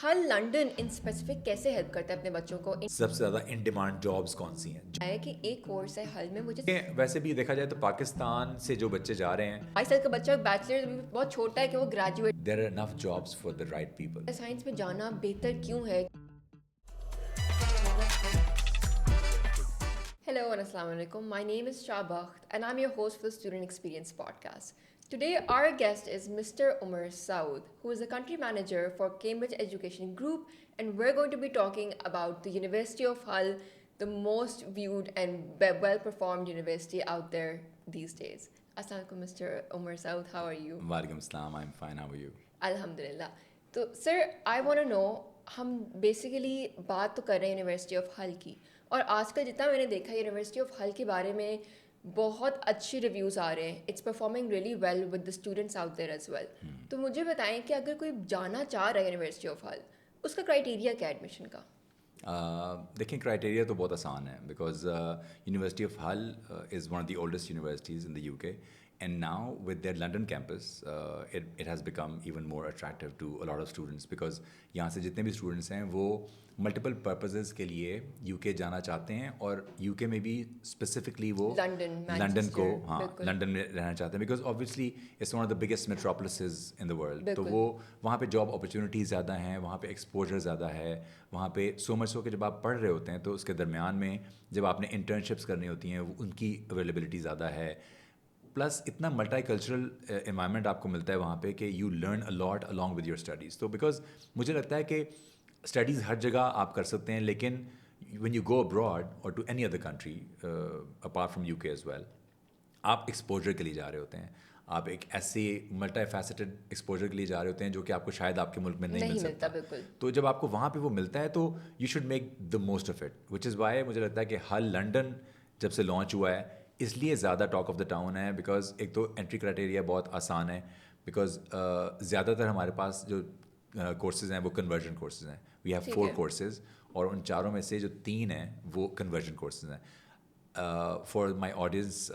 Hare London in specific کیسے help کرتا ہے اپنے بچوں کو؟ سب سے زیادہ ان ڈیمانڈ جابس کون سی ہیں؟ ہے کہ ایک کورس ہے حل میں، مجھے ویسے بھی دیکھا جائے تو پاکستان سے جو بچے جا رہے ہیں 22 سال کا بچہ بیچلر بہت چھوٹا ہے کہ وہ graduate there are enough jobs for the right people. Science میں جانا بہتر کیوں ہے؟ Hello and Assalamu alaikum. My name is Shah Bakht and I'm your host for the Student Experience podcast. Today our guest is Mr. Umar Saud, who is the country manager for Cambridge Education Group, and we're going to be talking about the University of Hull, the most viewed and well-performed university out there these days. Assalamu alaikum, Mr. Umar Saud. How are you? وعلیکم السلام. I'm fine. How are you? Alhamdulillah. تو سر I want to know, ہم basically بات تو کر رہے ہیں university of ہل کی، اور آج کل جتنا میں نے دیکھا ہے یونیورسٹی آف ہل کے بارے میں بہت اچھی ریویوز آ رہے ہیں. It's performing really well with the students out there as well. تو مجھے بتائیں کہ اگر کوئی جانا چاہ رہا ہے یونیورسٹی آف ہل، اس کا کرائٹیریا کیا ایڈمیشن کا؟ دیکھیں کرائٹیریا تو بہت آسان ہے بیکاز یونیورسٹی آف ہل is one of the oldest universities in the you کے. And now with their London campus, it has become even more attractive to a lot of students because یہاں سے جتنے بھی اسٹوڈنٹس ہیں وہ multiple purposes کے لیے یو کے جانا چاہتے ہیں، اور یو کے میں بھی اسپیسیفکلی وہ لنڈن کو لنڈن میں رہنا چاہتے ہیں because obviously it's one of the biggest metropolises in the world. تو وہ وہاں پہ جاب اپرچونیٹیز زیادہ ہیں، وہاں پہ ایکسپوجر زیادہ ہے، وہاں پہ سو مچ سو کہ جب آپ پڑھ رہے ہوتے ہیں تو اس کے درمیان میں جب آپ نے انٹرنشپس کرنی ہوتی ہیں ان کی اویلیبلٹی زیادہ ہے. پلس اتنا ملٹی کلچرل انوائرمنٹ آپ کو ملتا ہے وہاں پہ کہ you learn a lot along with your studies. تو بیکاز مجھے لگتا ہے کہ اسٹڈیز ہر جگہ آپ کر سکتے ہیں، لیکن when you go abroad or to any other country apart from UK as well, آپ ایکسپوجر کے لیے جا رہے ہوتے ہیں. آپ ایک ایسے ملٹی فیسٹڈ ایکسپوجر کے لیے جا رہے ہوتے ہیں جو کہ آپ کو شاید آپ کے ملک میں نہیں مل سکتا. تو جب آپ کو وہاں پہ وہ ملتا ہے تو you should make the most of it, which is why مجھے لگتا ہے کہ ہل لنڈن جب سے لانچ ہوا ہے اس لیے زیادہ ٹاک آف دا ٹاؤن ہے. بیکاز ایک تو انٹری کرائٹیریا بہت آسان ہے، بیکاز زیادہ تر ہمارے پاس جو کورسز ہیں وہ کنورژن کورسز ہیں. وی ہیو 4 کورسز، اور ان چاروں میں سے جو 3 ہیں وہ کنورژن کورسز ہیں. For my audience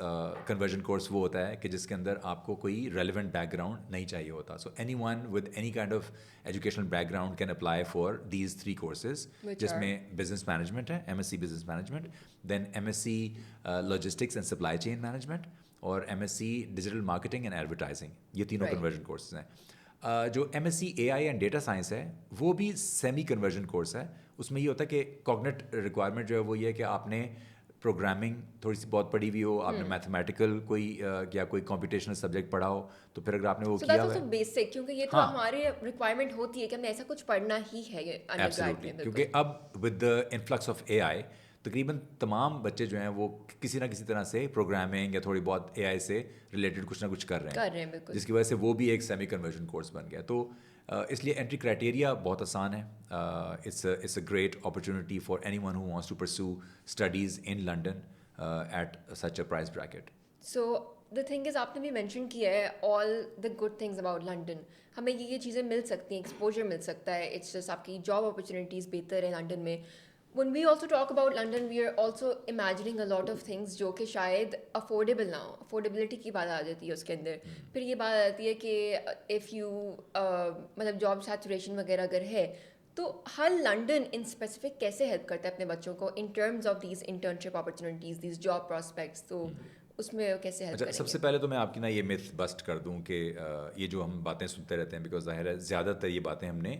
conversion course وہ ہوتا ہے کہ جس کے اندر آپ کو کوئی ریلیونٹ بیک گراؤنڈ نہیں چاہیے ہوتا. So anyone with any kind of educational background can apply for these 3 courses, جس میں بزنس مینجمنٹ ہے، M S C business management, then M S C logistics and supply chain management, اور M S C digital marketing and advertising. یہ تینوں conversion courses ہیں. جو M S C A I and data science ہے وہ بھی semi conversion course ہے. اس میں یہ ہوتا ہے کہ کوگنٹ ریکوائرمنٹ جو ہے وہ یہ ہے کہ آپ نے پروگرامنگ تھوڑی سی بہت پڑھی ہوئی ہو، آپ نے میتھمیٹیکل کوئی یا کوئی کمپٹیشنل سبجیکٹ پڑھا ہو، تو پھر اگر آپ نے وہ کیا ہوا ہے بیسک، کیونکہ یہ تو ہماری ریکوائرمنٹ ہوتی ہے کہ ہمیں ایسا کچھ پڑھنا ہی ہے ایبسلیوٹلی. کیونکہ اب ود دا انفلکس آف اے آئی تقریباً تمام بچے جو ہیں وہ کسی نہ کسی طرح سے پروگرامنگ یا تھوڑی بہت اے آئی سے ریلیٹڈ کچھ نہ کچھ کر رہے ہیں، جس کی وجہ سے وہ بھی ایک سیمی کنورژن کورس بن گیا. تو اس لیے انٹری کرائٹیریا بہت آسان ہے. It's a great opportunity for anyone who wants to pursue studies in London at such a price bracket. So the thing is, آپ نے بھی مینشن کیا ہے all the good things about London. ہمیں یہ چیزیں مل سکتی ہیں، ایکسپوجر مل سکتا ہے، اٹس جسٹ آپ کی جاب اپرچونیٹیز بہتر ہیں لنڈن میں. when we also talk about London, we are also imagining a lot of things جو کہ شاید افورڈیبل نہ ہو. افورڈیبلٹی کی بات آ جاتی ہے اس کے اندر. پھر یہ بات آ جاتی ہے کہ اف یو مطلب جاب سیچوریشن وغیرہ اگر ہے تو ہر لنڈن ان اسپیسیفک کیسے ہیلپ کرتا ہے اپنے بچوں کو in terms of these internship opportunities, these job prospects? تو اس میں کیسے ہیلپ کریں گے؟ سب سے پہلے تو میں آپ کی نا یہ متھ بسٹ کر دوں کہ یہ جو ہم باتیں سنتے رہتے ہیں، بیکاز ظاہر ہے زیادہ تر یہ باتیں ہم نے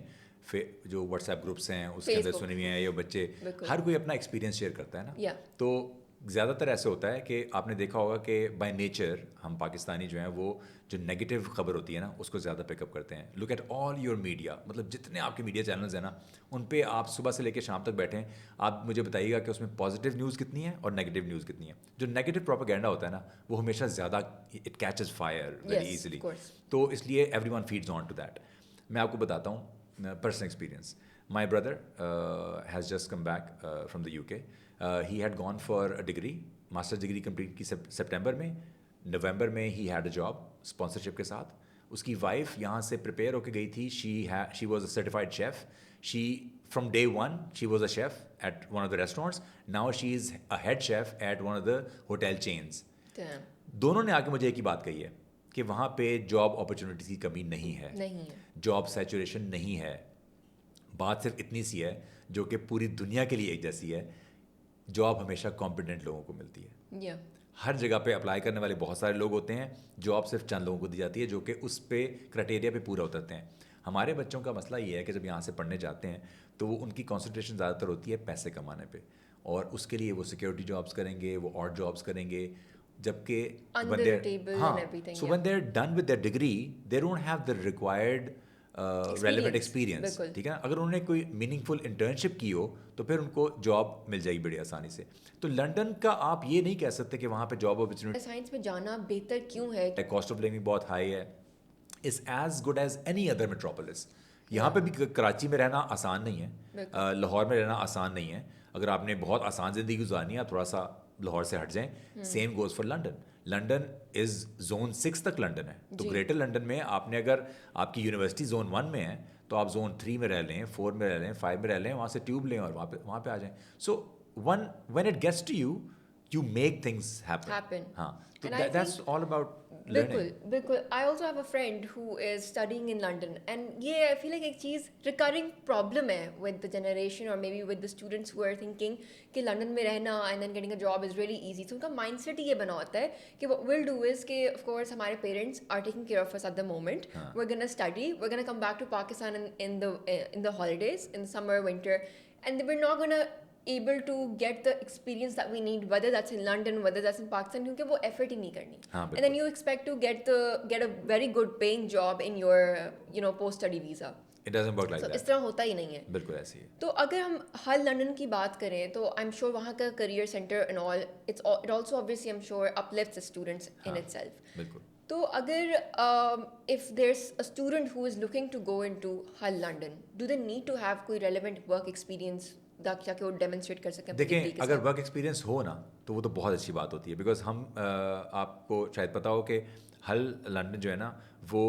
جو واٹس ایپ گروپس ہیں اس کے اندر سنی ہوئی ہیں، یہ بچے ہر کوئی اپنا ایکسپیرینس شیئر کرتا ہے نا. تو زیادہ تر ایسے ہوتا ہے کہ آپ نے دیکھا ہوگا کہ بائی نیچر ہم پاکستانی جو ہیں وہ جو نیگیٹو خبر ہوتی ہے نا اس کو زیادہ پک اپ کرتے ہیں. Look at all your media, مطلب جتنے آپ کے میڈیا چینلز ہیں نا ان پہ آپ صبح سے لے کے شام تک بیٹھیں، آپ مجھے بتائیے گا کہ اس میں پازیٹیو نیوز کتنی ہے اور نیگیٹو نیوز کتنی ہے. جو نیگیٹو پروپیگینڈا ہوتا ہے نا وہ ہمیشہ زیادہ it catches fire very easily. تو اس لیے everyone feeds on to that. میں آپ کو بتاتا ہوں personal experience. My brother has just come back from the UK. He had gone for a degree, master's degree complete کی September میں. نومبر میں he had a job sponsorship کے ساتھ. اس کی وائف یہاں سے پریپیئر ہو کے گئی تھی. She was a certified chef. From day one she was a chef at one of the restaurants. Now she is a head chef at one of the hotel chains. دونوں نے آ کے مجھے ایک ہی بات کہی ہے کہ وہاں پہ جاب اپرچونیٹیز کی کمی نہیں ہے، جاب سیچوریشن نہیں ہے. بات صرف اتنی سی ہے جو کہ پوری دنیا کے لیے ایک جیسی ہے, جاب ہمیشہ کمپیٹنٹ لوگوں کو ملتی ہے. Yeah. ہر جگہ پہ اپلائی کرنے والے بہت سارے لوگ ہوتے ہیں, جاب صرف چند لوگوں کو دی جاتی ہے جو کہ اس پہ کرائٹیریا پہ پورا اترتے ہیں. ہمارے بچوں کا مسئلہ یہ ہے کہ جب یہاں سے پڑھنے جاتے ہیں تو وہ ان کی کانسنٹریشن زیادہ تر ہوتی ہے پیسے کمانے پہ, اور اس کے لیے وہ سیکورٹی جابس کریں گے, وہ اور جابس کریں گے, جبکہ Under the table and everything, so yeah. when they're done with their degree they don't have the required relevant experience. بالکل. ٹھیک ہے, اگر انہوں نے کوئی میننگ فل انٹرنشپ کی ہو تو پھر ان کو جاب مل جائے گی بڑی آسانی سے. تو لنڈن کا آپ یہ نہیں کہہ سکتے کہ وہاں پہ جاب اپرچونیٹی, سائنس میں جانا بہتر کیوں ہے؟ کاسٹ آف لیونگ بہت ہائی ہے, is as good as any other metropolis. یہاں پہ بھی کراچی میں رہنا آسان نہیں ہے, لاہور میں رہنا آسان نہیں ہے. اگر آپ نے بہت آسان زندگی گزارنی ہے آپ تھوڑا سا لاہور سے ہٹ جائیں. Same goes for London. London is zone 6 تک لنڈن ہے, تو گریٹر لنڈن میں آپ نے اگر آپ کی یونیورسٹی زون 1 میں ہے تو آپ زون 3 میں رہ لیں, 4 میں رہ لیں, 5 میں رہ لیں, وہاں سے ٹیوب لیں اور وہاں پہ آ جائیں. سو when it gets to you you make things happen. ہاں, تو that's all about learning. بالکل. I also have a friend who is studying in London, and یہ آئی فیل لائک ایک چیز ریکرنگ پرابلم ہے ود دا جنریشن اور maybe with the students who are thinking کہ London میں رہنا and then getting a job is really easy. تو ان کا مائنڈ سیٹ یہ بنا ہوتا ہے کہ ول ڈو از کہ آف کورس ہمارے parents are taking care of us at the moment, we gonna study, we gonna come back to Pakistan in the holidays, in summer winter, and we not gonna able to get the experience that we need, whether that's in London, whether that's in Pakistan, kyunki wo effort hi nahi karni. And then you expect to get a very good paying job in your post study visa. It doesn't work like that. So اس طرح ہوتا ہی نہیں ہے. بالکل ایسے ہی ہے. تو اگر ہم ہل لنڈن کی بات کریں تو I'm sure وہاں کا career center and all, it also obviously I'm sure uplifts the students in itself. بالکل. تو اگر if there's a student who is looking to go into Hull London, do they need to have کوئی relevant work experience تاکہ وہ demonstrate کر سکیں؟ دیکھیں, اگر ورک ایکسپیرینس ہو نا تو وہ تو بہت اچھی بات ہوتی ہے, بیکاز ہم آپ کو شاید پتا ہو کہ ہل لنڈن جو ہے نا وہ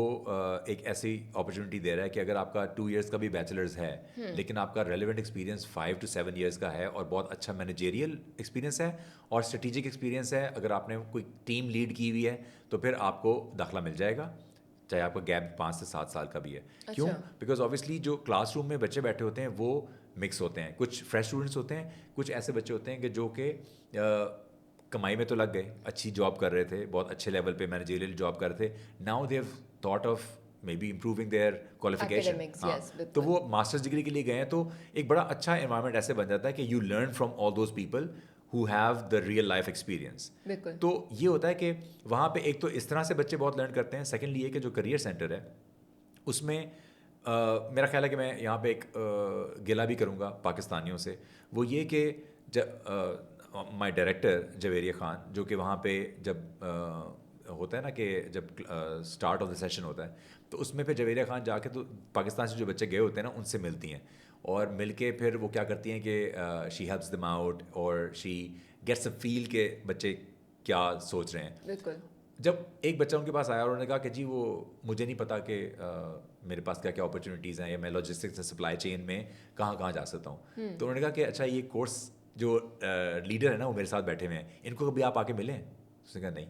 ایک ایسی اپرچونیٹی دے رہا ہے کہ اگر آپ کا 2 ایئرس کا بھی بیچلرز ہے لیکن آپ کا ریلیونٹ ایکسپیرینس 5 to 7 ایئرس کا ہے اور بہت اچھا مینیجیریل ایکسپیرینس ہے اور اسٹریٹجک ایکسپیرینس ہے, اگر آپ نے کوئی ٹیم لیڈ کی ہوئی ہے تو پھر آپ کو داخلہ مل جائے گا, چاہے آپ کا گیپ 5 سے 7 سال کا بھی ہے. کیوں؟ بیکاز آبویسلی جو کلاس روم میں بچے بیٹھے ہوتے ہیں وہ مکس ہوتے ہیں, کچھ فریش اسٹوڈنٹس ہوتے ہیں, کچھ ایسے بچے ہوتے ہیں کہ جو کہ کمائی میں تو لگ گئے, اچھی جاب کر رہے تھے, بہت اچھے لیول پہ مینیجریل جاب کر رہے تھے, now they have thought of maybe improving their qualification. تو وہ ماسٹرز ڈگری کے لیے گئے ہیں, تو ایک بڑا اچھا انوائرمنٹ ایسے بن جاتا ہے کہ you learn from all those people who have the real life experience. تو یہ ہوتا ہے کہ وہاں پہ ایک تو اس طرح سے بچے بہت لرن کرتے ہیں. سیکنڈلی یہ کہ جو کریئر سینٹر ہے اس میں میرا خیال ہے کہ میں یہاں پہ ایک گلہ بھی کروں گا پاکستانیوں سے, وہ یہ کہ مائی ڈائریکٹر جویریہ خان, جو کہ وہاں پہ جب ہوتا ہے نا کہ جب اسٹارٹ آف دا سیشن ہوتا ہے تو اس میں پھر جویریہ خان جا کے تو پاکستان سے جو بچے گئے ہوتے ہیں نا ان سے ملتی ہیں, اور مل کے پھر وہ کیا کرتی ہیں کہ شی ہیلپس دیم آؤٹ اور شی گیٹس اے فیل کہ بچے کیا سوچ رہے ہیں. بالکل. جب ایک بچہ ان کے پاس آیا اور انہوں نے کہا کہ جی وہ مجھے نہیں پتا کہ میرے پاس کیا کیا اپرچونیٹیز ہیں یا میں لاجسٹکس سے سپلائی چین میں کہاں کہاں جا سکتا ہوں, تو انہوں نے کہا کہ اچھا یہ کورس جو لیڈر ہے نا وہ میرے ساتھ بیٹھے ہوئے ہیں, ان کو کبھی آپ آ کے ملیں؟ اس نے کہا نہیں.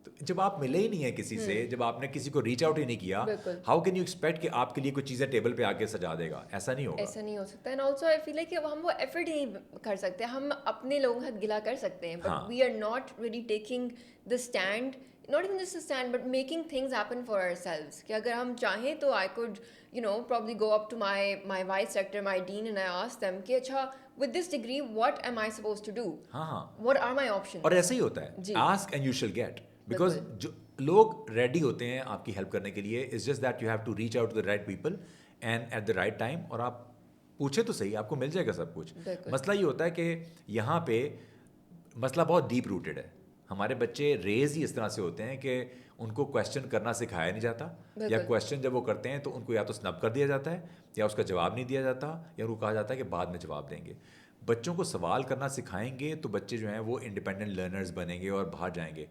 تو جب آپ ملے ہی نہیں ہیں کسی سے, جب آپ نے کسی کو ریچ آؤٹ ہی نہیں کیا, ہاؤ کین یو ایکسپیکٹ کہ آپ کے لیے کوئی چیزیں ٹیبل پہ آ کے سجا دے گا؟ ایسا نہیں ہوگا, ایسا نہیں ہو سکتا. And also I feel like کہ ہم وہ ایفرٹ ہی نہیں کر سکتے. ہم اپنے لوگوں کے ساتھ گلا کر سکتے ہیں, but we are not really taking the stand, not even just a stand but making things happen for ourselves. کہ اگر ہم چاہیں تو I could probably go up to my vice rector, my dean, and I ask them کہ اچھا with this degree what am I supposed to do, what are my options. اور ایسا ہی ہوتا ہے, ask and you shall get, because جو لوگ ready ہوتے ہیں آپ کی ہیلپ کرنے کے لیے, it's just that you have to reach out to the right people and at the right time, اور آپ پوچھے تو صحیح, آپ کو مل جائے گا سب کچھ. مسئلہ یہ ہوتا ہے کہ یہاں پہ مسئلہ بہت ڈیپ روٹیڈ ہے. ہمارے بچے ریز ہی اس طرح سے ہوتے ہیں کہ ان کو کویشچن کرنا سکھایا نہیں جاتا, یا کویشچن جب وہ کرتے ہیں تو ان کو یا تو سنب کر دیا جاتا ہے یا اس کا جواب نہیں دیا جاتا, یا ان کو کہا جاتا ہے کہ بعد میں جواب دیں گے. بچوں کو سوال کرنا سکھائیں گے تو بچے جو ہیں وہ انڈیپینڈنٹ لرنرز بنیں گے اور باہر جائیں گے.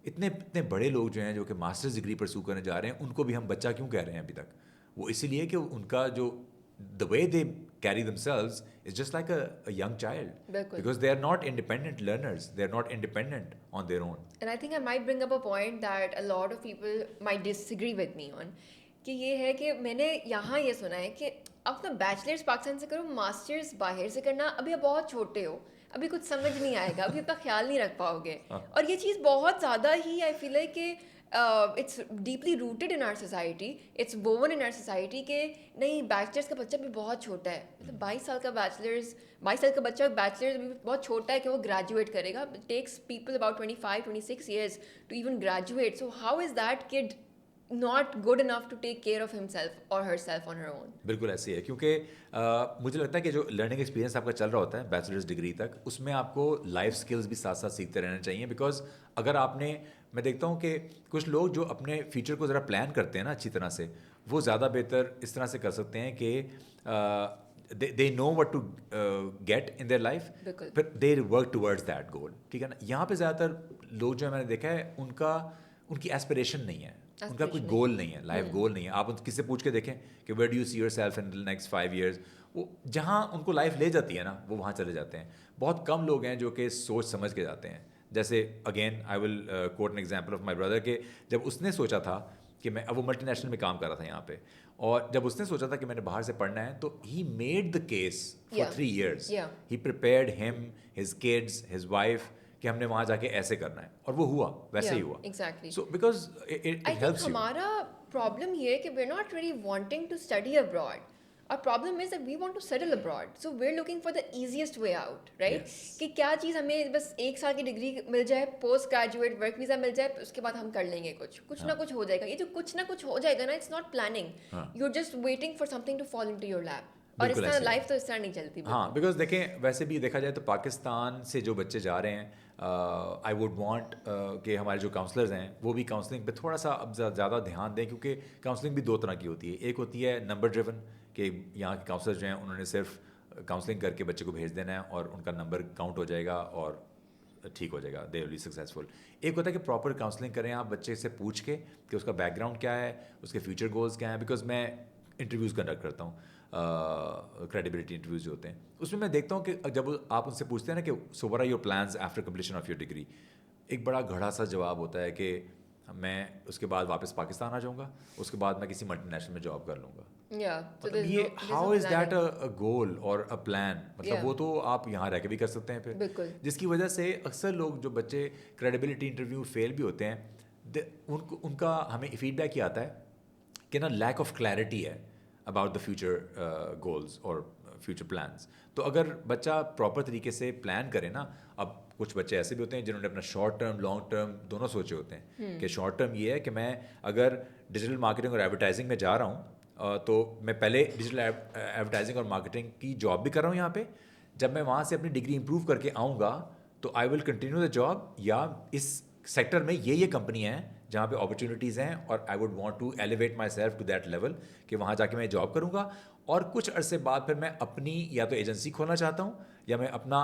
اتنے بڑے لوگ جو ہیں جو کہ ماسٹرز ڈگری پرسو کرنے جا رہے ہیں, ان کو بھی ہم بچہ کیوں کہہ رہے ہیں ابھی تک؟ وہ اسی لیے کہ ان کا جو the way they carry themselves is just like a young child, because they are not independent learners, they are not independent on their own. And I think I might bring up a point that a lot of people might disagree with me on, کہ یہ ہے کہ میں نے یہاں یہ سنا ہے کہ آپ نا بیچلرس پاکستان سے کرو, ماسٹرس باہر سے کرنا, ابھی آپ بہت چھوٹے ہو, ابھی کچھ سمجھ نہیں آئے گا, ابھی اتنا خیال نہیں رکھ پاؤ گے. اور یہ چیز بہت زیادہ ہی آئی فیل لائک کہ it's deeply rooted in our society, it's woven in our society کہ نہیں بیچلرس کا بچہ بھی بہت چھوٹا ہے. مطلب 22 سال کا بائیس سال کا بچہ بیچلرس بھی بہت چھوٹا ہے کہ وہ گریجویٹ کرے گا. It takes people about 25-26 years to even graduate. So how is that kid not good enough to take care of himself or herself on her own? بالکل ایسے ہے, کیونکہ مجھے لگتا ہے کہ جو لرننگ ایکسپیرینس آپ کا چل رہا ہوتا ہے بیچلرس ڈگری تک, اس میں آپ کو لائف اسکلس بھی ساتھ ساتھ سیکھتے رہنا چاہیے. بیکاز اگر آپ نے, میں دیکھتا ہوں کہ کچھ لوگ جو اپنے فیوچر کو ذرا پلان کرتے ہیں نا اچھی طرح سے, وہ زیادہ بہتر اس طرح سے کر سکتے ہیں کہ they know what to get in their life, پھر they work towards that goal. ٹھیک ہے نا. یہاں پہ زیادہ تر لوگ جو میں نے دیکھا ہے ان کی ایسپریشن نہیں ہے, ان کا کوئی گول نہیں ہے, لائف گول نہیں ہے. آپ کس سے پوچھ کے دیکھیں کہ where do you see your self in the next 5 years, وہ جہاں ان کو لائف لے جاتی ہے نا وہ وہاں چلے جاتے ہیں. بہت کم لوگ ہیں جو کہ سوچ سمجھ کے جاتے ہیں. جیسے again I will quote an example of my brother, کہ جب اس نے سوچا تھا کہ میں, اب وہ ملٹی نیشنل میں کام کر رہا تھا یہاں پہ, اور جب اس نے سوچا تھا کہ میں نے باہر سے پڑھنا ہے, تو he made the case for 3 years. He prepared ہم, ہز کڈس, ہز وائف, کہ ہم نے وہاں جا کے ایسے کرنا ہے, اور وہ ہوا, ویسے ہی ہوا. Exactly. So because it helps you. ہمارا پرابلم یہ ہے کہ we're not really wanting to study abroad. Our problem is that we want to settle abroad. So we're looking for the easiest way out, right? کہ کیا چیز ہمیں بس 1 سال کی ڈگری مل جائے, پوسٹ گریجویٹ ورک ویزا مل جائے, اس کے بعد ہم کر لیں گے کچھ نہ کچھ ہو جائے گا. یہ جو کچھ نہ کچھ ہو جائے گا نا, it's not planning. You're just waiting for something to fall into your lap. اور اس طرح لائف تو اس طرح نہیں چلتی. ہاں, بیکاز دیکھیں ویسے بھی دیکھا جائے تو پاکستان سے جو بچے جا رہے ہیں, آئی ووڈ وانٹ کہ ہمارے جو کاؤنسلرز ہیں وہ بھی کاؤنسلنگ پہ تھوڑا سا اب زیادہ دھیان دیں, کیونکہ کاؤنسلنگ بھی 2 طرح کی ہوتی ہے. ایک ہوتی ہے نمبر ڈریون, کہ یہاں کے کاؤنسلر جو ہیں انہوں نے صرف کاؤنسلنگ کر کے بچے کو بھیج دینا ہے اور ان کا نمبر کاؤنٹ ہو جائے گا اور ٹھیک ہو جائے گا, دے ول بی سکسیزفل. ایک ہوتا ہے کہ پراپر کاؤنسلنگ کریں آپ بچے سے پوچھ کے کہ اس کا بیک گراؤنڈ کیا ہے, اس کے فیوچر گولز کیا ہیں. بیکاز میں انٹرویوز کنڈکٹ کرتا ہوں, کریڈیبلٹی انٹرویوز جو ہوتے ہیں, اس میں دیکھتا ہوں کہ جب آپ ان سے پوچھتے ہیں نا کہ so what are your plans after completion of your degree, ایک بڑا گھڑا سا جواب ہوتا ہے کہ میں اس کے بعد واپس پاکستان آ جاؤں گا, اس کے بعد میں کسی ملٹی نیشنل میں جاب کر لوں گا. یہ ہاؤ از دیٹ اے گول اور اے پلان؟ مطلب وہ تو آپ یہاں رہ کے بھی کر سکتے ہیں پھر, جس کی وجہ سے اکثر لوگ جو بچے کریڈیبلٹی انٹرویو فیل بھی ہوتے ہیں, ان کا ہمیں فیڈ بیک یہ آتا ہے کہ نا لیک آف کلیئرٹی ہے about the future goals or future plans. تو اگر بچہ پراپر طریقے سے پلان کرے نا, اب کچھ بچے ایسے بھی ہوتے ہیں جنہوں نے اپنا شارٹ ٹرم لانگ ٹرم دونوں سوچے ہوتے ہیں, کہ شارٹ ٹرم یہ ہے کہ میں اگر ڈیجیٹل مارکیٹنگ اور ایڈورٹائزنگ میں جا رہا ہوں تو میں پہلے ڈیجیٹل ایڈورٹائزنگ اور مارکیٹنگ کی جاب بھی کر رہا ہوں یہاں پہ, جب میں وہاں سے اپنی ڈگری امپروو کر کے آؤں گا تو آئی ول کنٹینیو دا جاب, یا اس سیکٹر میں یہ کمپنی ہیں جہاں پہ اپرچونیٹیز ہیں, اور I would want to elevate myself to that level کہ وہاں جا کے میں جاب کروں گا, اور کچھ عرصے بعد پھر میں اپنی یا تو ایجنسی کھولنا چاہتا ہوں, یا میں اپنا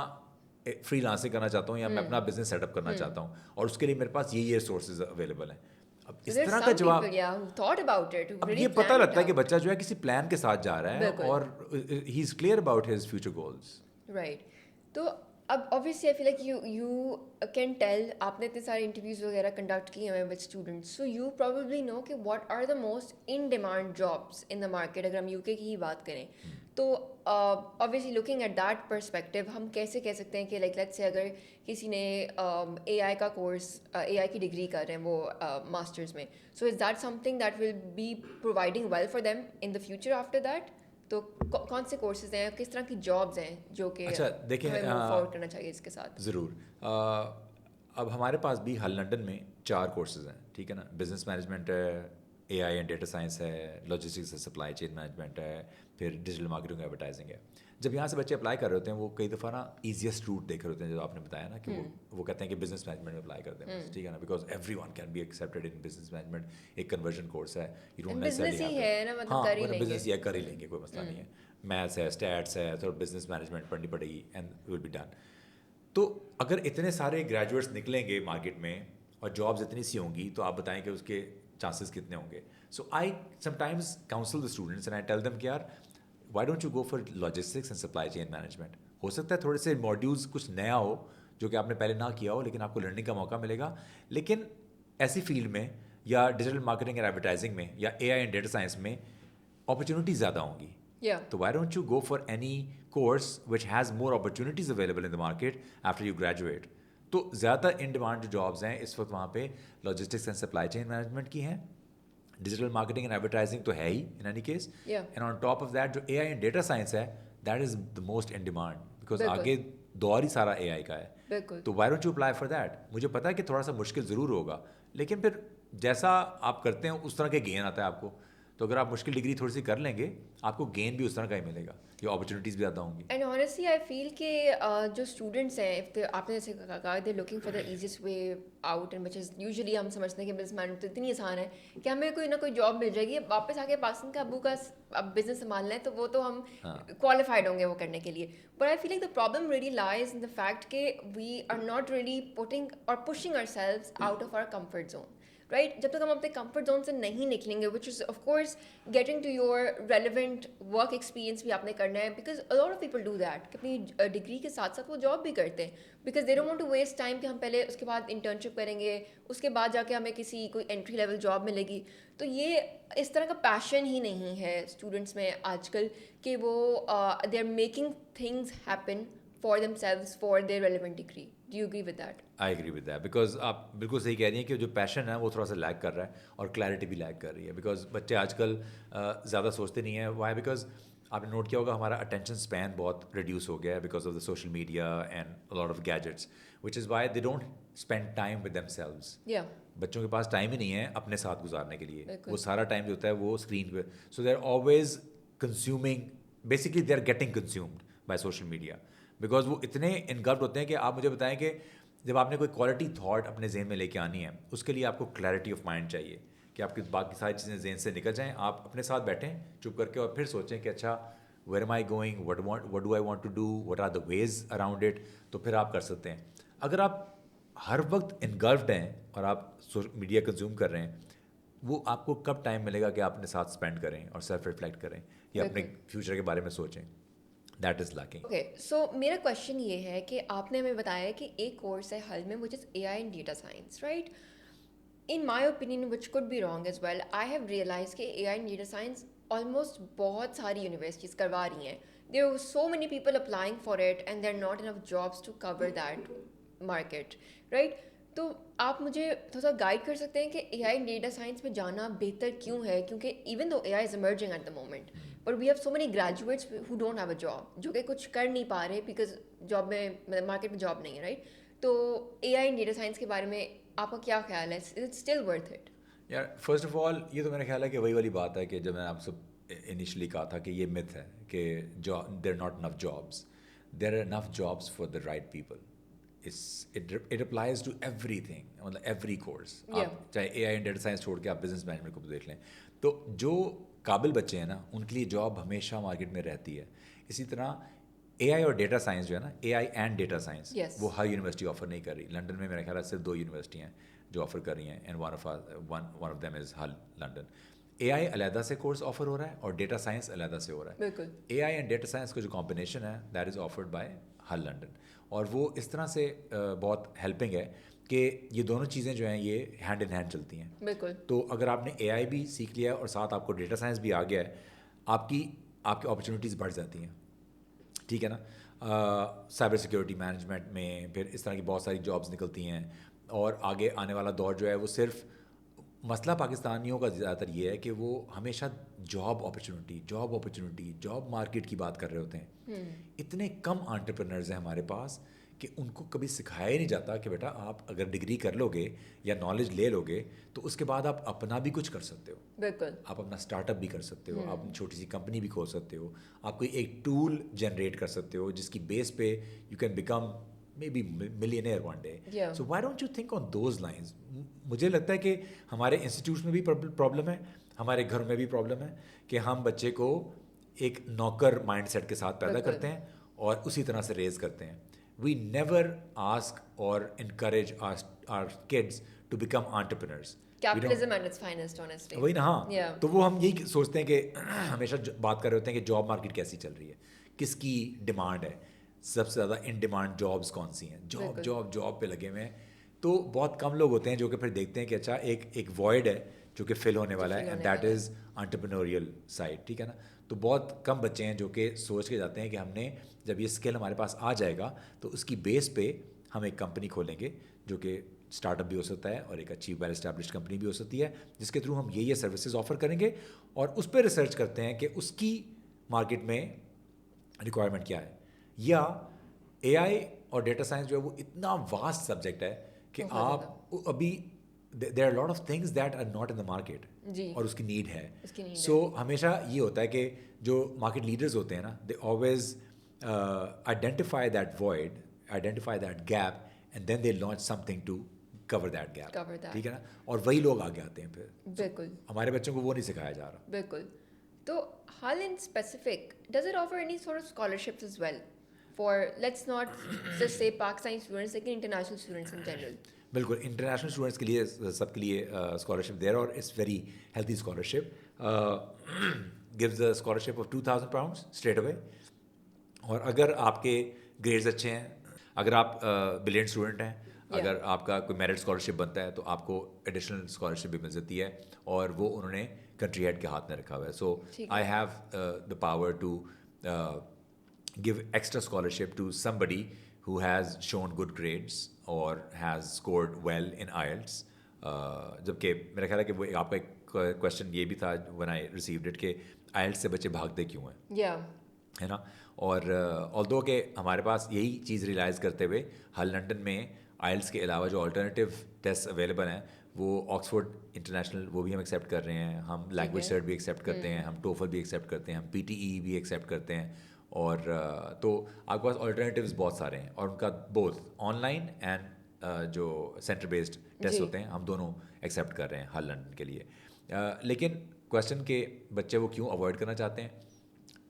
فری لانسنگ کرنا چاہتا ہوں, یا میں اپنا بزنس سیٹ اپ کرنا چاہتا ہوں, اور اس کے لیے میرے پاز یہ ریسورسز اویلیبل ہیں. اب اس طرح کا جواب, اب یہ پتہ لگتا ہے کہ بچہ جو ہے کسی پلان کے ساتھ جا رہا ہے اور he is clear about his future goals. Right. تو اب obviously I feel like you can tell, آپ نے اتنے سارے انٹرویوز وغیرہ کنڈکٹ کیے ہیں with students, so you probably know کہ what are the most in demand jobs in the market. اگر ہم UK کی ہی بات کریں تو obviously looking at that perspective ہم کیسے کہہ سکتے ہیں کہ like let's say اگر کسی نے AI کا کورس, AI کی ڈگری کر رہے ہیں وہ ماسٹرز میں, so is that something that will be providing well for them in the future after that? تو کون سے کورسز ہیں, کس طرح کی جابز ہیں جو کہ ہمیں موو فارورڈ کرنا چاہیے اس کے ساتھ؟ ضرور. اب ہمارے پاس بھی حل لنڈن میں 4 کورسز ہیں, ٹھیک ہے نا. بزنس مینجمنٹ ہے, اے آئی اینڈ ڈیٹا سائنس ہے, لاجسٹکس ہے, سپلائی چین مینجمنٹ ہے, پھر ڈیجیٹل مارکیٹنگ ایڈورٹائزنگ ہے. جب یہاں سے بچے اپلائی کر رہے ہوتے ہیں وہ کئی دفعہ نا ایزیسٹ روٹ دیکھ رہے ہوتے ہیں, جو آپ نے بتایا نا کہ وہ کہتے ہیں کہ بزنس مینجمنٹ میں اپلائی کرتے ہیں, ٹھیک ہے نا, because everyone can be accepted in business management. ایک کنورژن کورس ہے, یو ڈونٹ نیسیسرلی بزنس یہ کر ہی لیں گے, کوئی مسئلہ نہیں ہے. میتھس ہے, اسٹیٹس ہے, تو بزنس مینجمنٹ پڑھنی پڑے گی اینڈ ول بی ڈن. تو اگر اتنے سارے گریجویٹس نکلیں گے مارکیٹ میں اور جابس اتنی سی ہوں گی, تو آپ بتائیں کہ اس کے چانسز کتنے ہوں گے. So I sometimes counsel the students and I tell them کہ یار why don't you go for logistics and supply chain management. ہو سکتا ہے تھوڑے سے ماڈیولس کچھ نیا ہو جو کہ آپ نے پہلے نہ کیا ہو, لیکن آپ کو لرننگ کا موقع ملے گا. لیکن ایسی فیلڈ میں یا ڈیجیٹل مارکیٹنگ اینڈ ایڈورٹائزنگ میں یا اے آئی اینڈ ڈیٹا سائنس میں اپرچونیٹیز زیادہ ہوں گی. Yeah. So why don't you go for any course which has more opportunities available in the market after you graduate? تو زیادہ ان ڈیمانڈ جو jobs ہیں اس وقت وہاں پہ logistics and supply chain management کی ہیں, ڈیجیٹل مارکیٹنگ اینڈ ایڈورٹائزنگ تو ہے ہی in any case, and on top of that جو A I and data science ہے that is the most in demand, because آگے دور ہی سارا اے آئی کا ہے. تو why don't you apply for that? مجھے پتا ہے کہ تھوڑا سا مشکل ضرور ہوگا, لیکن پھر جیسا آپ کرتے ہیں اس طرح کے گین آتا ہے آپ کو. تو اگر آپ مشکل ڈگری تھوڑی سی کر لیں گے آپ کو گین بھی اس طرح کا ہی ملے گا, یہ اپرچونیٹیز بھی زیادہ ہوں گی. اینڈ آنیسٹلی آئی فیل کہ جو اسٹوڈنٹس ہیں, آپ نے جیسے کہا they looking for the easiest way out, and which is usually ہم سمجھتے ہیں کہ بزنس مین تو اتنی آسان ہے کہ ہمیں کوئی نہ کوئی جاب مل جائے گی, واپس آ کے پاکستان کا ابو کا اب بزنس سنبھالنا ہے تو وہ تو ہم کوالیفائڈ ہوں گے وہ کرنے کے لیے. But I feel like the problem really lies in the fact کہ we are not really putting اور pushing ourselves out of our comfort zone, right. جب تک ہم اپنے کمفرٹ زون سے نہیں نکلیں گے, which is of course getting to your relevant work experience بھی آپ نے کرنا ہے, because a lot of people do that کہ اپنی ڈگری کے ساتھ ساتھ وہ جاب بھی کرتے ہیں, because they don't want to waste time کہ ہم پہلے اس کے بعد انٹرنشپ کریں گے, اس کے بعد جا کے ہمیں کسی کوئی انٹری لیول جاب ملے گی. تو یہ اس طرح کا پیشن ہی نہیں ہے اسٹوڈنٹس میں آج کل کہ وہ they are making things happen for themselves for their relevant degree. Do you agree with that? I agree with that, because آپ بالکل صحیح کہہ رہی ہیں کہ جو پیشن ہے وہ تھوڑا سا لیگ کر رہا ہے اور کلیئرٹی بھی لیگ کر رہی ہے, بیکاز بچے آج کل زیادہ سوچتے نہیں ہیں. وائی؟ بیکاز آپ نے نوٹ کیا ہوگا ہمارا اٹینشن اسپین بہت ریڈیوس ہو گیا ہے because of the social media and lot of gadgets, which is why they don't spend time with them selves. بچوں کے پاس ٹائم ہی نہیں ہے اپنے ساتھ گزارنے کے لیے, وہ سارا ٹائم جو ہوتا ہے وہ اسکرین پہ. So they are always consuming, basically they are getting consumed by social media, because وہ اتنے انگلفڈ ہوتے ہیں کہ آپ مجھے بتائیں کہ جب آپ نے کوئی کوالٹی تھاٹ اپنے ذہن میں لے کے آنی ہے, اس کے لیے آپ کو کلیئرٹی آف مائنڈ چاہیے کہ آپ کی باقی ساری چیزیں ذہن سے نکل جائیں, آپ اپنے ساتھ بیٹھیں چپ کر کے اور پھر سوچیں کہ اچھا where am I going, what do I want to do, what are the ways around it. تو پھر آپ کر سکتے ہیں. اگر آپ ہر وقت انگلفڈ ہیں اور آپ میڈیا کنزیوم کر رہے ہیں, وہ آپ کو کب ٹائم ملے گا کہ آپ اپنے ساتھ اسپینڈ کریں اور سیلف ریفلیکٹ کریں یا اپنے فیوچر کے بارے میں سوچیں. That is lacking. اوکے, سو میرا کوشچن یہ ہے کہ آپ نے ہمیں بتایا کہ ایک کورس ہے حل میں which is A I and data science, right. In my opinion which could be wrong as well, I have realise کہ A I and data science almost بہت ساری یونیورسٹیز کروا رہی ہیں. There are so many people applying for it and there are not enough jobs to cover that market, right. تو آپ مجھے تھوڑا سا گائڈ کر سکتے ہیں کہ A I and data science میں جانا بہتر کیوں ہے, کیونکہ even though A I is emerging at the moment, but we have so many graduates who don't have a job, جو کہ کچھ کر نہیں پا رہے بیکاز جاب میں مارکیٹ میں جاب نہیں ہے, رائٹ. تو A I and data science کے بارے میں آپ کا کیا خیال ہے, is it still worth it? یار فرسٹ آف آل یہ تو میرا خیال ہے کہ وہی والی بات ہے کہ جب میں نے آپ سے انیشلی کہا تھا کہ یہ myth ہے کہ there are not enough jobs. There are enough jobs for the right people. It applies to everything, مطلب ایوری کورس. آپ چاہے A I and data science چھوڑ کے آپ بزنس مینجمنٹ کو دیکھ لیں, تو جو قابل بچے ہیں نا ان کے لیے جاب ہمیشہ مارکیٹ میں رہتی ہے. اسی طرح اے آئی اور ڈیٹا سائنس جو ہے نا, اے آئی اینڈ ڈیٹا سائنس, وہ ہر یونیورسٹی آفر نہیں کر رہی. لنڈن میں میرا خیال ہے صرف 2 یونیورسٹی ہیں جو آفر کر رہی ہیں, and one of them is ہل لنڈن. اے آئی علیحدہ سے کورس آفر ہو رہا ہے اور ڈیٹا سائنس علیحدہ سے ہو رہا ہے. بالکل. اے آئی اینڈ ڈیٹا سائنس کا جو کمبینیشن ہے دیٹ از آفرڈ بائی ہل لنڈن, اور وہ اس طرح سے بہت ہیلپنگ ہے کہ یہ دونوں چیزیں جو ہیں یہ ہینڈ ان ہینڈ چلتی ہیں. بالکل. تو اگر آپ نے اے آئی بھی سیکھ لیا ہے اور ساتھ آپ کو ڈیٹا سائنس بھی آ گیا ہے, آپ کی اپرچونیٹیز بڑھ جاتی ہیں, ٹھیک ہے نا. سائبر سیکورٹی مینجمنٹ میں پھر اس طرح کی بہت ساری جابس نکلتی ہیں, اور آگے آنے والا دور جو ہے وہ صرف مسئلہ پاکستانیوں کا زیادہ تر یہ ہے کہ وہ ہمیشہ جاب اپرچونیٹی جاب مارکیٹ کی بات کر رہے ہوتے ہیں. اتنے کم انٹرپرینرز ہیں ہمارے پاس کہ ان کو کبھی سکھایا ہی نہیں جاتا کہ بیٹا آپ اگر ڈگری کر لو گے یا نالج لے لو گے تو اس کے بعد آپ اپنا بھی کچھ کر سکتے ہو. بالکل. آپ اپنا اسٹارٹ اپ بھی کر سکتے ہو, آپ چھوٹی سی کمپنی بھی کھول سکتے ہو, آپ کوئی ایک ٹول جنریٹ کر سکتے ہو جس کی بیس پہ you can become maybe millionaire one day. Yeah. So why don't you think on those lines? مجھے لگتا ہے کہ ہمارے انسٹیٹیوٹس میں بھی پرابلم ہے, ہمارے گھروں میں بھی پرابلم ہے کہ ہم بچے کو ایک نوکر مائنڈ سیٹ کے ساتھ پیدا کرتے ہیں اور اسی طرح سے ریز کرتے ہیں. We never ask or encourage our kids to become entrepreneurs. Capitalism at its finest, honestly. وہی نا, ہاں. تو وہ ہم یہی سوچتے ہیں کہ ہمیشہ بات کر رہے ہوتے ہیں کہ جاب مارکیٹ کیسی چل رہی ہے, کس کی ڈیمانڈ ہے, سب سے زیادہ ان ڈیمانڈ جابس کون سی ہیں, جاب پہ لگے ہوئے ہیں. تو بہت کم لوگ ہوتے ہیں جو کہ پھر دیکھتے ہیں کہ اچھا ایک وائڈ ہے جو کہ فل ہونے والا ہے, and that is entrepreneurial side, ٹھیک ہے نا. تو بہت کم بچے ہیں جو کہ سوچ کے جاتے ہیں کہ ہم نے جب یہ اسکل ہمارے پاس آ جائے گا تو اس کی بیس پہ ہم ایک کمپنی کھولیں گے جو کہ اسٹارٹ اپ بھی ہو سکتا ہے اور ایک اچھی ویل اسٹیبلشڈ کمپنی بھی ہو سکتی ہے جس کے تھرو ہم یہ سروسز آفر کریں گے اور اس پہ ریسرچ کرتے ہیں کہ اس کی مارکیٹ میں ریکوائرمنٹ کیا ہے. یا اے آئی اور ڈیٹا سائنس جو ہے وہ اتنا واسٹ سبجیکٹ ہے کہ آپ ابھی there are lot of things that are not in the market اور اس کی نیڈ ہے. سو ہمیشہ یہ ہوتا ہے کہ جو مارکیٹ لیڈرز ہوتے ہیں نا they always identify that void, identify that gap and then they launch something to cover that gap, ٹھیک ہے نا, اور وہی لوگ آگے آتے ہیں پھر. بالکل ہمارے بچوں کو وہ نہیں سکھایا جا رہا. بالکل. تو Hull in specific, does it offer any sort of scholarships as well for, let's not just say Pakistani students, like international students in general? بالکل, انٹرنیشنل اسٹوڈنٹس کے لیے سب کے لیے اسکالرشپ دے رہا اور it's very healthy scholarship. Gives a scholarship of £2,000 straight away. اور اگر آپ کے گریڈز اچھے ہیں, اگر آپ بریلینٹ اسٹوڈنٹ ہیں, اگر آپ کا کوئی میرٹ اسکالرشپ بنتا ہے تو آپ کو ایڈیشنل اسکالرشپ بھی مل سکتی ہے اور وہ انہوں نے کنٹری ہیڈ کے ہاتھ میں رکھا ہوا ہے. So I have the power to give extra scholarship to somebody who has shown good grades or has scored well in IELTS. جبکہ میرا خیال ہے کہ وہ آپ کا ایک کویشچن یہ بھی تھا when I received it کہ IELTS سے بچے بھاگتے کیوں ہیں, ہے نا. اور although کہ ہمارے پاس یہی چیز ریئلائز کرتے ہوئے ہل لنڈن میں IELTS کے علاوہ جو آلٹرنیٹیو ٹیسٹ اویلیبل ہیں وہ آکسفورڈ انٹرنیشنل وہ بھی ہم ایکسیپٹ کر رہے ہیں, ہم لینگویج سرٹ بھی ایکسیپٹ کرتے ہیں, ہم ٹوفل بھی ایکسیپٹ کرتے ہیں, ہم PTE بھی ایکسیپٹ کرتے ہیں. اور تو آپ کے پاس آلٹرنیٹیوز بہت سارے ہیں اور ان کا بوتھ آن لائن اینڈ جو سینٹر بیسڈ ٹیسٹ ہوتے ہیں ہم دونوں ایکسیپٹ کر رہے ہیں ہر لنڈن کے لیے. لیکن کویشچن کہ بچے وہ کیوں اوائڈ کرنا چاہتے ہیں,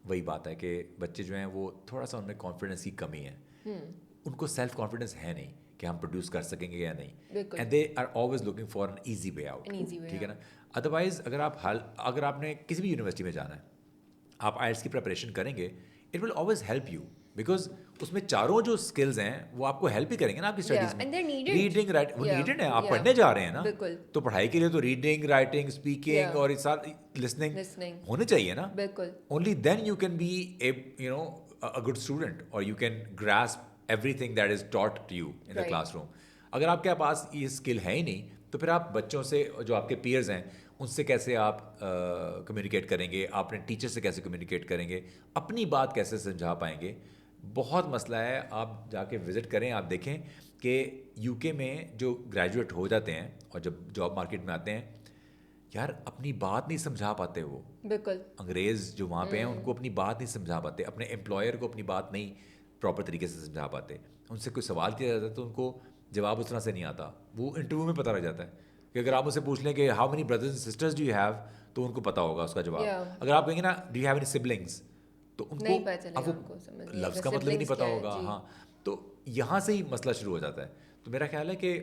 وہی بات ہے کہ بچے جو ہیں وہ تھوڑا سا ان میں کانفیڈنس کی کمی ہے, ان کو سیلف کانفیڈنس ہے نہیں کہ ہم پروڈیوس کر سکیں گے یا نہیں, and they are always looking for an easy way out, ٹھیک ہے نا. ادروائز اگر آپ نے کسی بھی یونیورسٹی میں جانا ہے, آپ IELTS کی پریپریشن کریں گے, it will always help you because اس میں چاروں جو اسکلز ہیں وہ آپ کو ہیلپ ہی کریں گے نا آپ کی اسٹڈیز میں. ریڈنگ رائٹنگ وہ نیڈڈ ہے, آپ پڑھنے جا رہے ہیں نا, تو پڑھائی کے لیے تو ریڈنگ رائٹنگ اسپیکنگ اور لسننگ ہونے چاہیے نا. Only then you can be a good student اور you can grasp everything that is taught to you in the classroom. اگر آپ کے پاس یہ اسکل ہے ہی نہیں تو پھر آپ بچوں سے جو آپ کے پیئرز ہیں ان سے کیسے آپ کمیونیکیٹ کریں گے, آپ اپنے ٹیچر سے کیسے کمیونیکیٹ کریں گے, اپنی بات کیسے سمجھا پائیں گے. بہت مسئلہ ہے. آپ جا کے وزٹ کریں, آپ دیکھیں کہ UK میں جو گریجویٹ ہو جاتے ہیں اور جب جاب مارکیٹ میں آتے ہیں, یار اپنی بات نہیں سمجھا پاتے. وہ بالکل انگریز جو وہاں پہ ہیں ان کو اپنی بات نہیں سمجھا پاتے, اپنے امپلائر کو اپنی بات نہیں پراپر طریقے سے سمجھا پاتے. ان سے کوئی سوال کیا جاتا ہے تو ان کو جواب اس طرح سے نہیں آتا. وہ انٹرویو میں پتہ لگ جاتا ہے کہ اگر آپ اسے پوچھ لیں کہ how many brothers and sisters do you have, تو ان کو پتہ ہوگا اس کا جواب. اگر آپ کہیں گے نا do you have any siblings, تو ان کو لفظ کا مطلب نہیں پتہ ہوگا. ہاں, تو یہاں سے ہی مسئلہ شروع ہو جاتا ہے. تو میرا خیال ہے کہ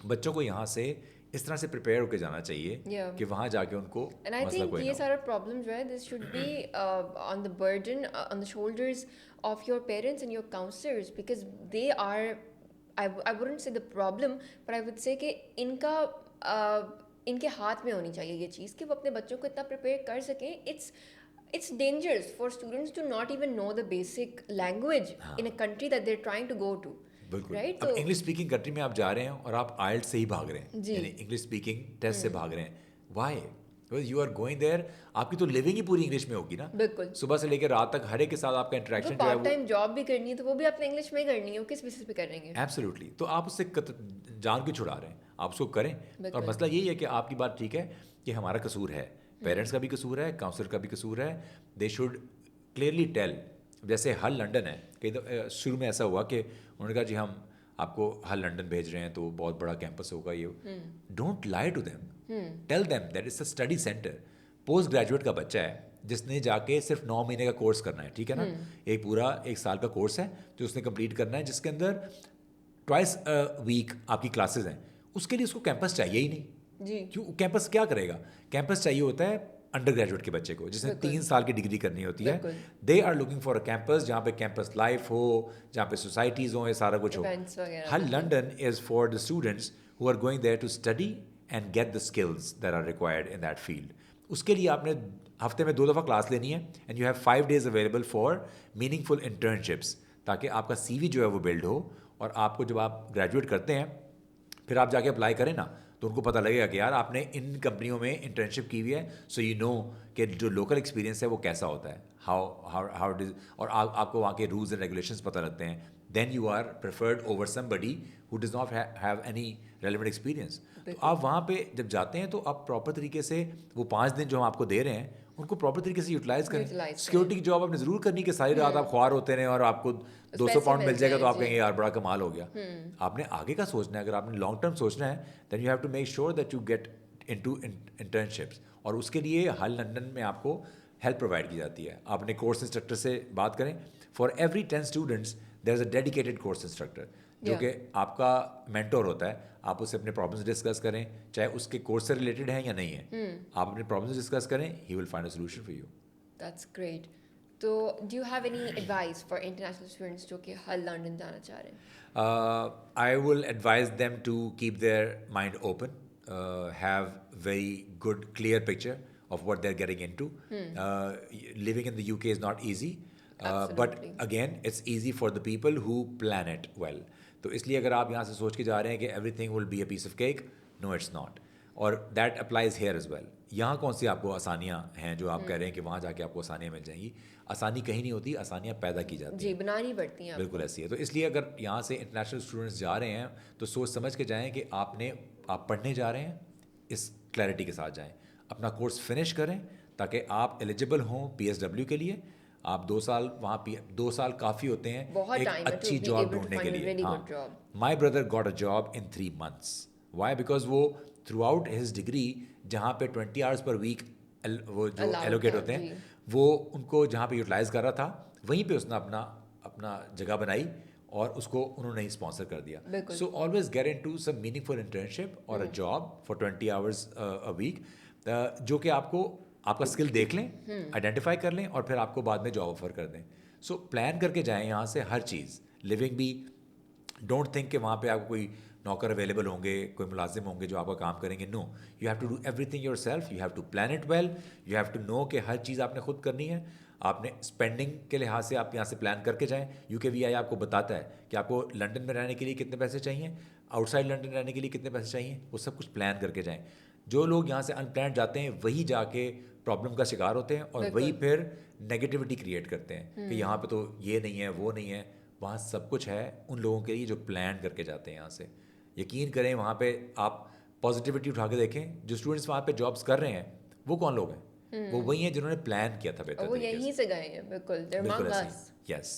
بچوں کو یہاں سے اس طرح سے پریپیئر ہو کے جانا چاہیے کہ وہاں جا کے ان کو مسئلہ کوئی نہ ہو. یہ سارا پرابلم جو ہے this should be on the burden on the shoulders of your parents and your counsellors because they are I wouldn't say the problem, but I would say کہ ان کے ہاتھ میں ہونی چاہیے یہ چیز کہ وہ اپنے بچوں کو اتنا پریپیئر کر سکیں. It's dangerous for students to not even know the basic language in a country that they're trying to go to. بالکل. اب انگلش اسپیکنگ کنٹری میں آپ جا رہے ہیں اور آپ IELTS سے ہی بھاگ رہے ہیں, یعنی انگلش اسپیکنگ ٹیسٹ سے بھاگ رہے ہیں. Why? Because you are going there, آپ کی تو لیونگ ہی پوری انگلش میں ہوگی نا. بالکل. صبح سے لے کے رات تک ہر ایک کے ساتھ آپ کا انٹریکشن جو ہے پارٹ ٹائم جاب بھی کرنی ہے تو وہ بھی آپ نے انگلش میں کرنی ہے, وہ کس بیسس پہ کریں گے؟ ایبسلیوٹلی. تو آپ اس سے جان کیوں چھڑا رہے ہیں, آپ اس کو کریں. اور مسئلہ یہی ہے کہ آپ کی بات ٹھیک ہے کہ ہمارا قصور ہے, پیرنٹس کا بھی قصور ہے, کاؤنسلر کا بھی قصور ہے. They should clearly tell. جیسے ہر لنڈن ہے کہ شروع میں ایسا ہوا کہ انہوں نے کہا جی ہم آپ کو ہر لنڈن بھیج رہے ہیں تو بہت بڑا کیمپس ہوگا یہ. Don't lie to them, tell them that is a study centre. Post graduate کا بچہ ہے جس نے جا کے صرف 9 مہینے کا کورس کرنا ہے, ٹھیک ہے نا, ایک پورا 1 سال کا کورس ہے جو اس نے کمپلیٹ کرنا ہے, جس کے اندر ٹوائس ویک آپ کی کلاسز ہیں. اس کے لیے اس کو کیمپس چاہیے ہی نہیں. جی کیوں؟ کیمپس کیا کرے گا؟ کیمپس چاہیے ہوتا ہے انڈر گریجویٹ کے بچے کو جس نے 3 سال کی ڈگری کرنی ہوتی ہے. They are looking for a campus جہاں پہ کیمپس لائف ہو, جہاں پہ سوسائٹیز ہوں, یہ سارا کچھ ہو. ہر London is for the students who are going there to study and get the skills that are required in that field. اس کے لیے آپ نے ہفتے میں 2 دفعہ کلاس لینی ہے, and you have 5 days available for meaningful internships, تاکہ آپ کا سی وی جو ہے وہ بلڈ ہو, اور آپ کو جب آپ گریجویٹ کرتے ہیں پھر آپ جا کے اپلائی کریں نا, تو ان کو پتہ لگے گا کہ یار آپ نے ان کمپنیوں میں انٹرنشپ کی ہوئی ہے, سو یو نو کہ جو لوکل ایکسپیرینس ہے وہ کیسا ہوتا ہے, ہاؤ اٹ از, اور آپ کو وہاں کے رولز اینڈ ریگولیشنس پتہ لگتے ہیں. Then you are preferred over somebody who does not have any relevant experience. تو آپ وہاں پہ جب جاتے ہیں تو آپ پراپر طریقے سے وہ 5 دن جو ہم آپ کو دے رہے ہیں ان کو پراپر طریقے سے یوٹیلائز کریں. سیکورٹی کی جاب آپ نے ضرور کرنی کہ ساری رات آپ خوار ہوتے رہیں اور آپ کو 200 پاؤنڈ مل جائے گا تو آپ کہیں گے یار بڑا کمال ہو گیا. آپ نے آگے کا سوچنا ہے, اگر آپ نے لانگ ٹرم سوچنا ہے then you have to make sure that you get into internships, اور اس کے لیے ہل لنڈن میں آپ کو ہیلپ پرووائڈ کی جاتی ہے. آپ نے کورس انسٹرکٹر سے بات کریں, for every 10 students there is a dedicated course instructor جو کہ آپ کا مینٹور ہوتا ہے. آپ اس سے اپنے پرابلمس ڈسکس کریں, چاہے اس کے کورس سے ریلیٹڈ ہیں یا نہیں ہیں, آپ اپنے پرابلمس ڈسکس کریں, he will find a solution for you. That's great. تو do you have any advice for international students جو کہ ہل لنڈن جانا چاہ رہے ہیں؟ I will advise them to keep their mind open, have very good, clear picture of what they're getting into. Living in the UK is not easy, but again, it's easy for the people who plan it well. تو اس لیے اگر آپ یہاں سے سوچ کے جا رہے ہیں کہ everything will be a piece of cake, no it's not. اور that applies here as well. یہاں کون سی آپ کو آسانیاں ہیں جو آپ کہہ رہے ہیں کہ وہاں جا کے آپ کو آسانیاں مل جائیں گی؟ آسانی کہیں نہیں ہوتی, آسانیاں پیدا کی جاتی ہیں. جی, بنانی پڑتی ہیں. بالکل ایسی ہے. تو اس لیے اگر یہاں سے انٹرنیشنل اسٹوڈنٹس جا رہے ہیں تو سوچ سمجھ کے جائیں کہ آپ پڑھنے جا رہے ہیں, اس کلیئرٹی کے ساتھ جائیں, اپنا کورس فنش کریں تاکہ آپ ایلیجبل ہوں PSW کے لیے. آپ 2 سال وہاں 2 سال کافی ہوتے ہیں ایک اچھی جاب ڈھونڈنے کے لیے. ہاں, my brother got a job in 3 months. Why? Because وہ تھرو آؤٹ ہز ڈگری جہاں پہ 20 hours پر ویک وہ جو ایلوکیٹ ہوتے ہیں وہ ان کو جہاں پہ یوٹیلائز کر رہا تھا وہیں پہ اس نے اپنا جگہ بنائی اور اس کو انہوں نے اسپانسر کر دیا. So always get into some meaningful internship اور a job for 20 hours a week, جو کہ آپ کا اسکل دیکھ لیں, آئیڈینٹیفائی کر لیں اور پھر آپ کو بعد میں جاب آفر کر دیں. سو پلان کر کے جائیں یہاں سے ہر چیز, لیونگ بھی. ڈونٹ تھنک کہ وہاں پہ آپ کو کوئی نوکر اویلیبل ہوں گے, کوئی ملازم ہوں گے جو آپ کا کام کریں گے. No, you have to do everything yourself, you have to plan it well, you have to know کہ ہر چیز آپ نے خود کرنی ہے. آپ نے اسپینڈنگ کے لحاظ سے آپ یہاں سے پلان کر کے جائیں. UKVI آپ کو بتاتا ہے کہ آپ کو لنڈن میں رہنے کے لیے کتنے پیسے چاہیے, آؤٹ سائڈ لنڈن رہنے کے لیے کتنے پیسے چاہیے, وہ سب کچھ پلان کر کے جائیں. جو لوگ یہاں سے ان پلانڈ جاتے ہیں وہی جا کے پرابلم کا شکار ہوتے ہیں اور وہی پھر نیگیٹیوٹی کریٹ کرتے ہیں کہ یہاں پہ تو یہ نہیں ہے وہ نہیں ہے. وہاں سب کچھ ہے ان لوگوں کے لیے جو پلان کر کے جاتے ہیں یہاں سے. یقین کریں وہاں پہ آپ پازیٹیوٹی اٹھا کے دیکھیں, جو اسٹوڈنٹس وہاں پہ جابس کر رہے ہیں وہ کون لوگ ہیں؟ وہ وہی ہیں جنہوں نے پلان کیا تھا بہتر وہ یہیں سے گئے ہیں. بالکل یس.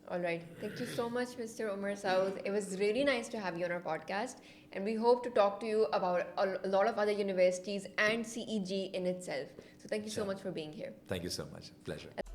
All right. Thank you so much, Mr. Umar Saud. It was really nice to have you on our podcast. And we hope to talk to you about a lot of other universities and CEG in itself. So thank you so much for being here. Thank you so much. Pleasure.